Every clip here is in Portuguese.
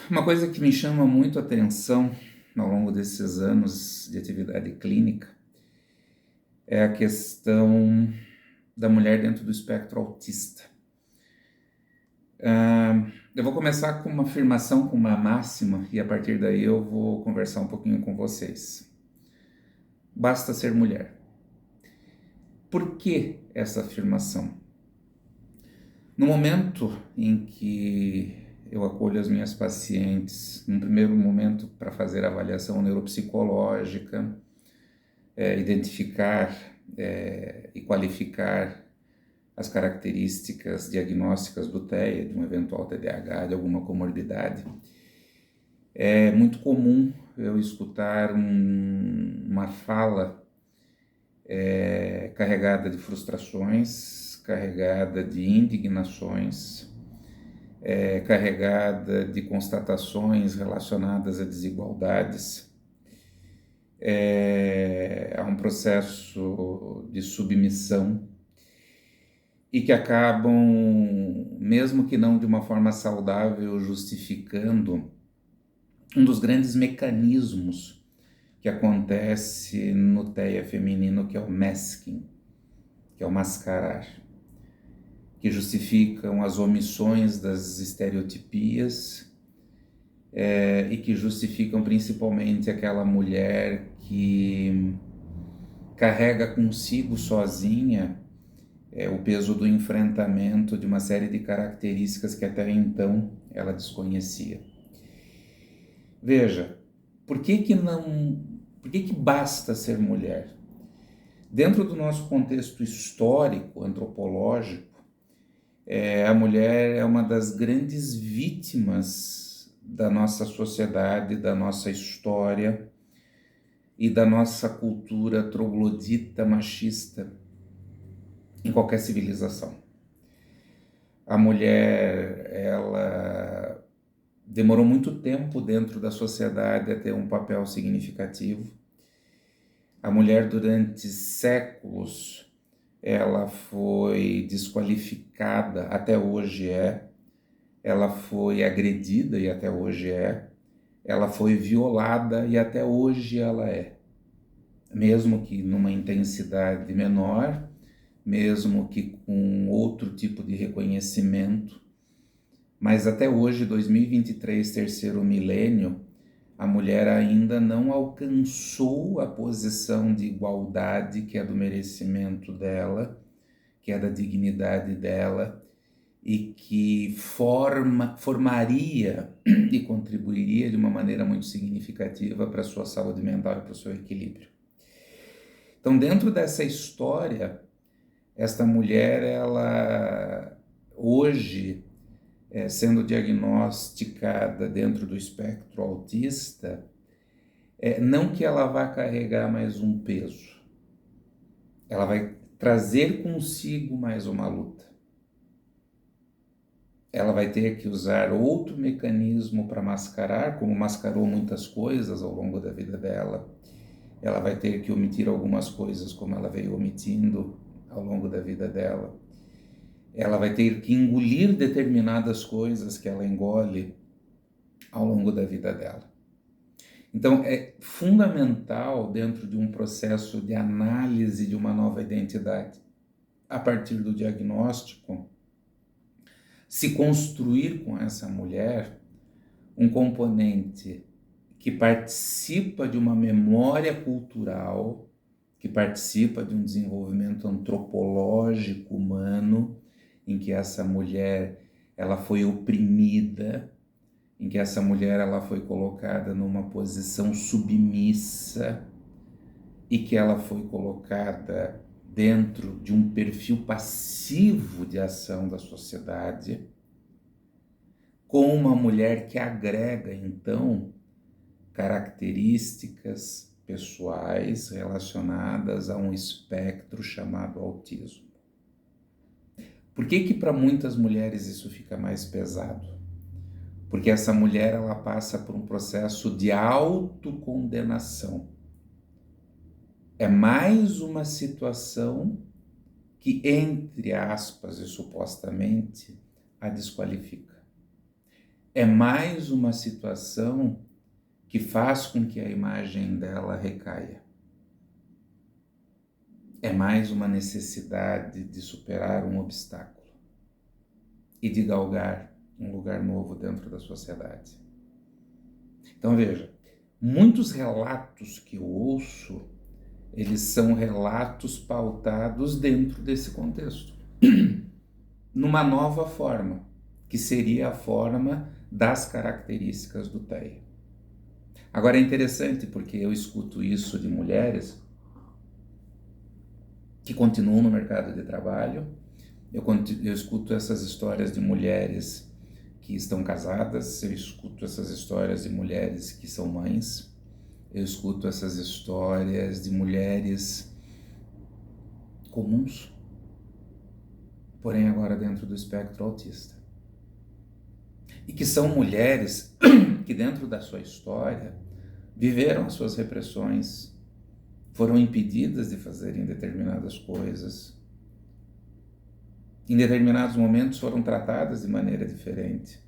Uma coisa que me chama muito a atenção ao longo desses anos de atividade clínica é a questão da mulher dentro do espectro autista. Eu vou começar com uma afirmação, com uma máxima, e a partir daí eu vou conversar um pouquinho com vocês. Basta ser mulher. Por que essa afirmação? No momento em que eu acolho as minhas pacientes, num primeiro momento para fazer a avaliação neuropsicológica, identificar e qualificar as características diagnósticas do TEA, de um eventual TDAH, de alguma comorbidade, é muito comum eu escutar uma fala carregada de frustrações, carregada de indignações, carregada de constatações relacionadas a desigualdades, a um processo de submissão e que acabam, mesmo que não de uma forma saudável, justificando um dos grandes mecanismos que acontece no TEA feminino, que é o masking, que é o mascarar, que justificam as omissões das estereotipias e que justificam principalmente aquela mulher que carrega consigo sozinha o peso do enfrentamento de uma série de características que até então ela desconhecia. Veja, por que basta ser mulher? Dentro do nosso contexto histórico, antropológico, a mulher é uma das grandes vítimas da nossa sociedade, da nossa história e da nossa cultura troglodita machista em qualquer civilização. A mulher, ela demorou muito tempo dentro da sociedade a ter um papel significativo. A mulher, durante séculos, ela foi desqualificada, até hoje ela foi agredida e até hoje ela foi violada e até hoje ela mesmo que numa intensidade menor, mesmo que com outro tipo de reconhecimento, mas até hoje, 2023, terceiro milênio, a mulher ainda não alcançou a posição de igualdade que é do merecimento dela, que é da dignidade dela e que formaria e contribuiria de uma maneira muito significativa para a sua saúde mental e para o seu equilíbrio. Então, dentro dessa história, esta mulher, ela hoje, sendo diagnosticada dentro do espectro autista, não que ela vá carregar mais um peso, ela vai trazer consigo mais uma luta. Ela vai ter que usar outro mecanismo para mascarar, como mascarou muitas coisas ao longo da vida dela. Ela vai ter que omitir algumas coisas, como ela veio omitindo ao longo da vida dela. Ela vai ter que engolir determinadas coisas que ela engole ao longo da vida dela. Então, é fundamental, dentro de um processo de análise de uma nova identidade, a partir do diagnóstico, se construir com essa mulher um componente que participa de uma memória cultural, que participa de um desenvolvimento antropológico humano, em que essa mulher ela foi oprimida, em que essa mulher ela foi colocada numa posição submissa e que ela foi colocada dentro de um perfil passivo de ação da sociedade, com uma mulher que agrega, então, características pessoais relacionadas a um espectro chamado autismo. Por que para muitas mulheres isso fica mais pesado? Porque essa mulher ela passa por um processo de autocondenação. É mais uma situação que, entre aspas e supostamente, a desqualifica. é mais uma situação que faz com que a imagem dela recaia. É mais uma necessidade de superar um obstáculo e de galgar um lugar novo dentro da sociedade. Então veja, muitos relatos que eu ouço, eles são relatos pautados dentro desse contexto, numa nova forma, que seria a forma das características do TEA. Agora é interessante porque eu escuto isso de mulheres que continuam no mercado de trabalho, eu escuto essas histórias de mulheres que estão casadas, eu escuto essas histórias de mulheres que são mães, eu escuto essas histórias de mulheres comuns, porém agora dentro do espectro autista. E que são mulheres que dentro da sua história viveram as suas repressões, foram impedidas de fazerem determinadas coisas, em determinados momentos foram tratadas de maneira diferente,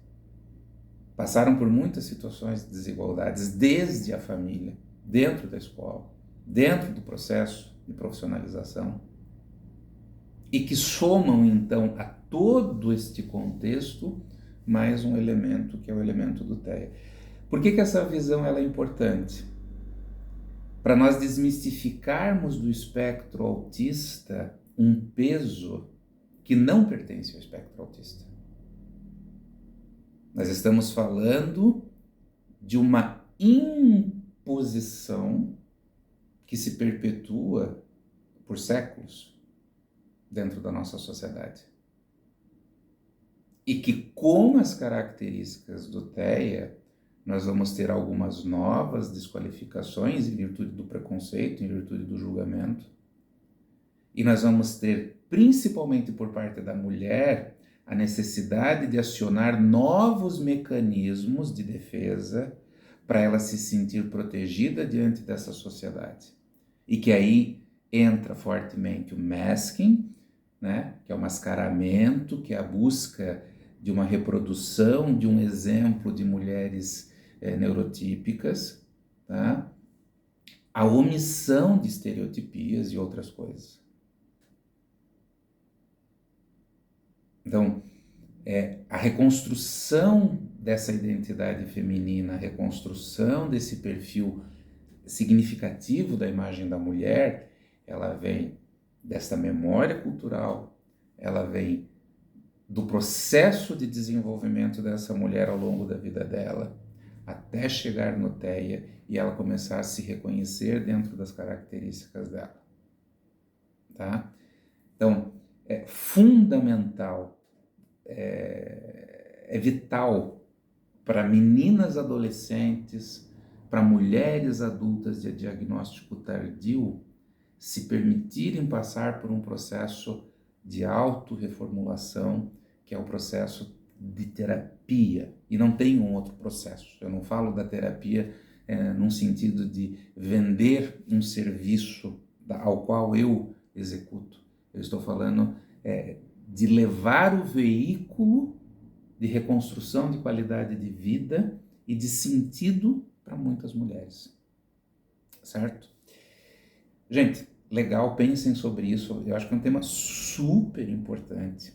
passaram por muitas situações de desigualdades, desde a família, dentro da escola, dentro do processo de profissionalização, e que somam então a todo este contexto mais um elemento que é o elemento do TEA. Por que essa visão ela é importante? Para nós desmistificarmos do espectro autista um peso que não pertence ao espectro autista. Nós estamos falando de uma imposição que se perpetua por séculos dentro da nossa sociedade. E que com as características do TEA, nós vamos ter algumas novas desqualificações em virtude do preconceito, em virtude do julgamento. E nós vamos ter, principalmente por parte da mulher, a necessidade de acionar novos mecanismos de defesa para ela se sentir protegida diante dessa sociedade. E que aí entra fortemente o masking, né, que é o mascaramento, que é a busca de uma reprodução de um exemplo de mulheres neurotípicas, tá? A omissão de estereotipias e outras coisas. Então, a reconstrução dessa identidade feminina, a reconstrução desse perfil significativo da imagem da mulher, ela vem desta memória cultural, ela vem do processo de desenvolvimento dessa mulher ao longo da vida dela, até chegar no TEA e ela começar a se reconhecer dentro das características dela. Tá? Então, é fundamental, é vital para meninas adolescentes, para mulheres adultas de diagnóstico tardio, se permitirem passar por um processo de autorreformulação, que é o processo de terapia, e não tem um outro processo. Eu não falo da terapia num sentido de vender um serviço ao qual eu executo. Eu estou falando de levar o veículo de reconstrução de qualidade de vida e de sentido para muitas mulheres. Certo? Gente, legal, pensem sobre isso. Eu acho que é um tema super importante.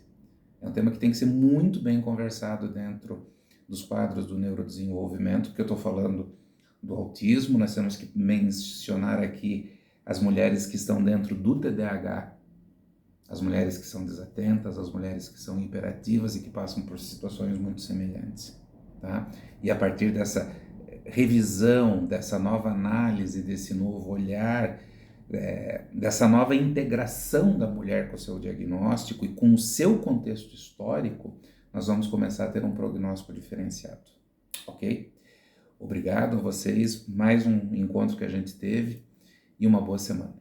É um tema que tem que ser muito bem conversado dentro dos quadros do neurodesenvolvimento, porque eu estou falando do autismo, nós temos que mencionar aqui as mulheres que estão dentro do TDAH, as mulheres que são desatentas, as mulheres que são hiperativas e que passam por situações muito semelhantes. Tá? E a partir dessa revisão, dessa nova análise, desse novo olhar, dessa nova integração da mulher com o seu diagnóstico e com o seu contexto histórico, nós vamos começar a ter um prognóstico diferenciado, ok? Obrigado a vocês, mais um encontro que a gente teve e uma boa semana.